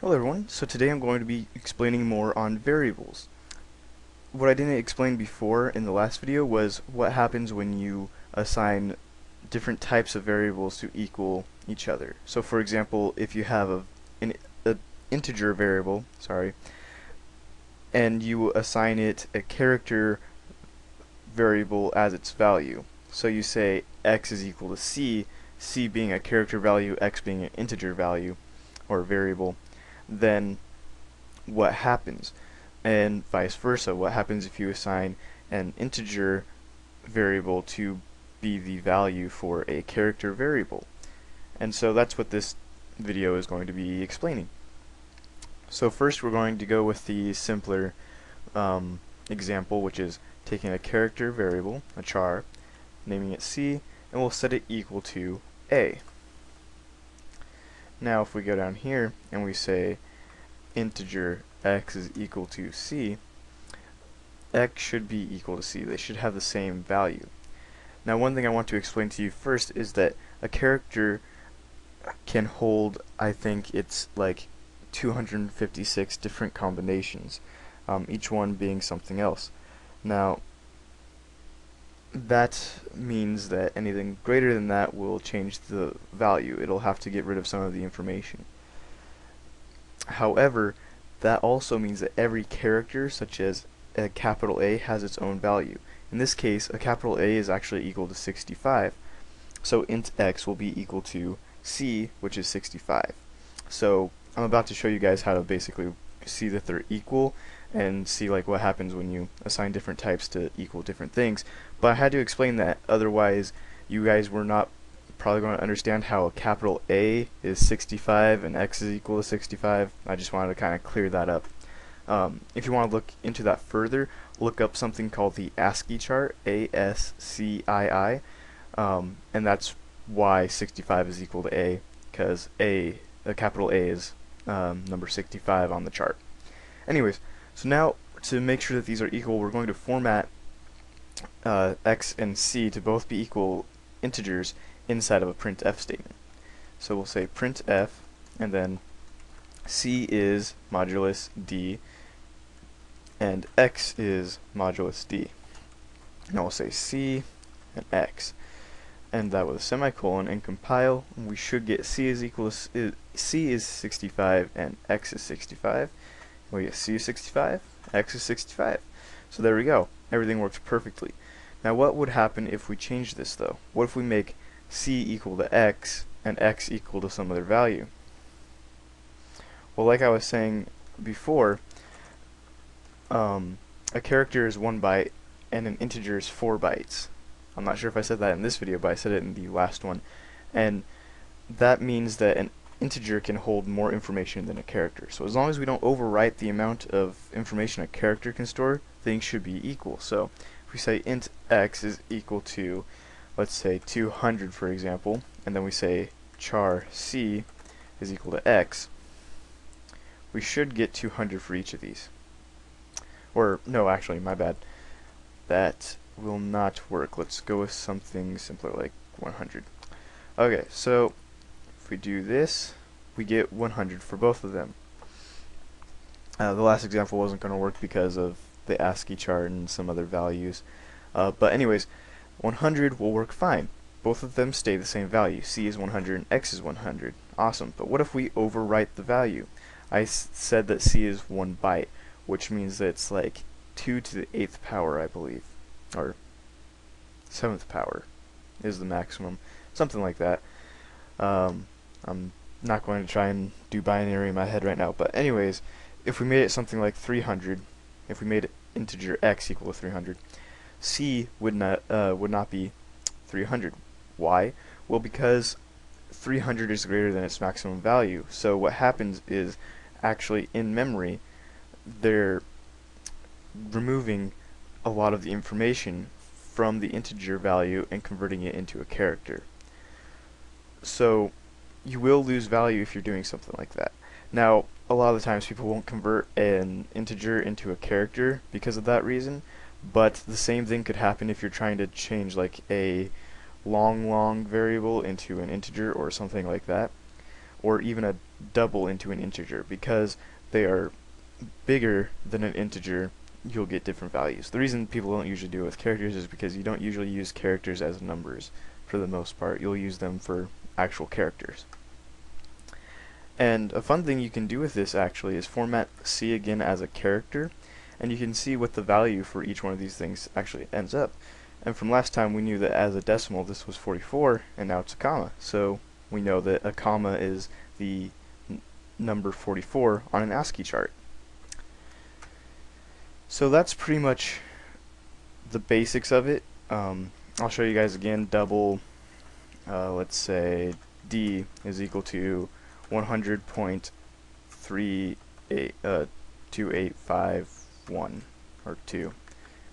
Hello everyone, so today I'm going to be explaining more on variables. What I didn't explain before in the last video was what happens when you assign different types of variables to equal each other. So for example, if you have an integer variable, and you assign it a character variable as its value. So you say x is equal to c, c being a character value, x being an integer value or variable, then what happens? And vice versa, what happens if you assign an integer variable to be the value for a character variable? And so that's what this video is going to be explaining. So first we're going to go with the simpler example, which is taking a character variable, a char, naming it c, and we'll set it equal to a. Now if we go down here and we say integer x is equal to c, x should be equal to c. They should have the same value. Now one thing I want to explain to you first is that a character can hold, I think it's like 256 different combinations, each one being something else. Now that means that anything greater than that will change the value. It'll have to get rid of some of the information. However, that also means that every character, such as a capital A, has its own value. In this case, a capital A is actually equal to 65. So int x will be equal to c, which is 65. So I'm about to show you guys how to basically see that they're equal and see like what happens when you assign different types to equal different things. But I had to explain that, otherwise you guys were not probably going to understand how a capital A is 65 and x is equal to 65. I just wanted to kind of clear that up. If you want to look into that further, look up something called the ASCII chart, ASCII, and that's why 65 is equal to A, because a capital A is number 65 on the chart. Anyways, so now to make sure that these are equal, we're going to format x and c to both be equal integers inside of a printf statement. So we'll say printf, and then c is modulus d, and x is modulus d. Now we'll say c and x, and that with a semicolon, and compile. And we should get c is equal to c is 65 and x is 65. We get c is 65, x is 65. So there we go. Everything works perfectly. Now what would happen if we change this though? What if we make c equal to x and x equal to some other value? Well, like I was saying before, a character is 1 byte and an integer is 4 bytes. I'm not sure if I said that in this video, but I said it in the last one. And that means that an integer can hold more information than a character. So as long as we don't overwrite the amount of information a character can store, things should be equal. So if we say int x is equal to, let's say 200 for example, and then we say char c is equal to x, we should get 200 for each of these. Or no, actually, my bad. That will not work. Let's go with something simpler like 100. Okay, so if we do this, we get 100 for both of them. The last example wasn't going to work because of the ASCII chart and some other values. But anyways, 100 will work fine. Both of them stay the same value. C is 100 and x is 100. Awesome. But what if we overwrite the value? I said that c is 1 byte, which means that it's like 2 to the 8th power, I believe. Or 7th power is the maximum. Something like that. I'm not going to try and do binary in my head right now, but anyways, if we made it something like 300, if we made it integer x equal to 300, c would not be 300. Why? Well, because 300 is greater than its maximum value. So what happens is, actually in memory, they're removing a lot of the information from the integer value and converting it into a character. So you will lose value if you're doing something like that. Now, a lot of the times people won't convert an integer into a character because of that reason, but the same thing could happen if you're trying to change like a long variable into an integer or something like that, or even a double into an integer. Because they are bigger than an integer, you'll get different values. The reason people don't usually do it with characters is because you don't usually use characters as numbers for the most part. You'll use them for actual characters. And a fun thing you can do with this actually is format C again as a character, and you can see what the value for each one of these things actually ends up. And from last time we knew that as a decimal this was 44, and now it's a comma. So we know that a comma is the number 44 on an ASCII chart. So that's pretty much the basics of it. I'll show you guys again. Double, let's say D is equal to 100.2851 or 2.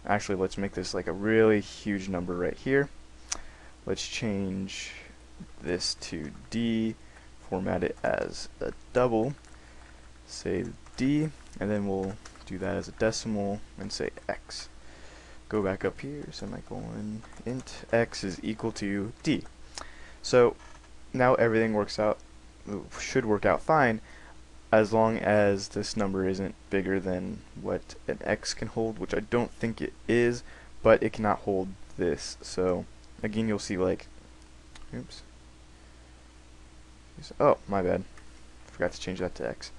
Actually, let's make this like a really huge number right here. Let's change this to D, format it as a double, say D, and then we'll do that as a decimal and say X. Go back up here, semicolon, int X is equal to D. So now everything should work out fine, as long as this number isn't bigger than what an X can hold, which I don't think it is, but it cannot hold this. So again, you'll see like, oops, oh my bad, forgot to change that to X.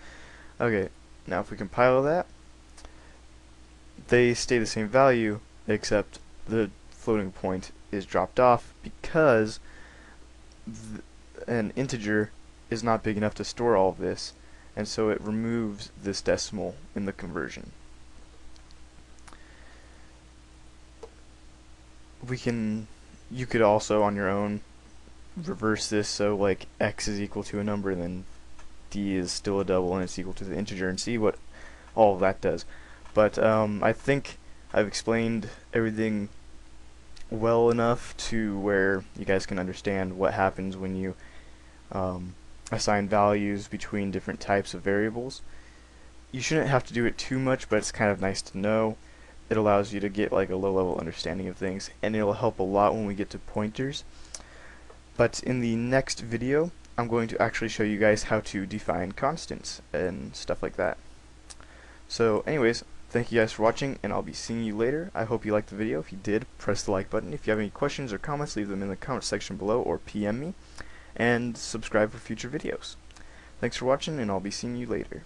Okay, now if we compile that, they stay the same value, except the floating point is dropped off because an integer is not big enough to store all of this, and so it removes this decimal in the conversion. You could also on your own reverse this, so like X is equal to a number and then D is still a double and it's equal to the integer, and see what all of that does. But I think I've explained everything well enough to where you guys can understand what happens when you assign values between different types of variables. You shouldn't have to do it too much, but it's kind of nice to know. It allows you to get like a low-level understanding of things, and it'll help a lot when we get to pointers. But in the next video, I'm going to actually show you guys how to define constants and stuff like that. So anyways, thank you guys for watching, and I'll be seeing you later. I hope you liked the video. If you did, press the like button. If you have any questions or comments, leave them in the comment section below or PM me. And subscribe for future videos. Thanks for watching, and I'll be seeing you later.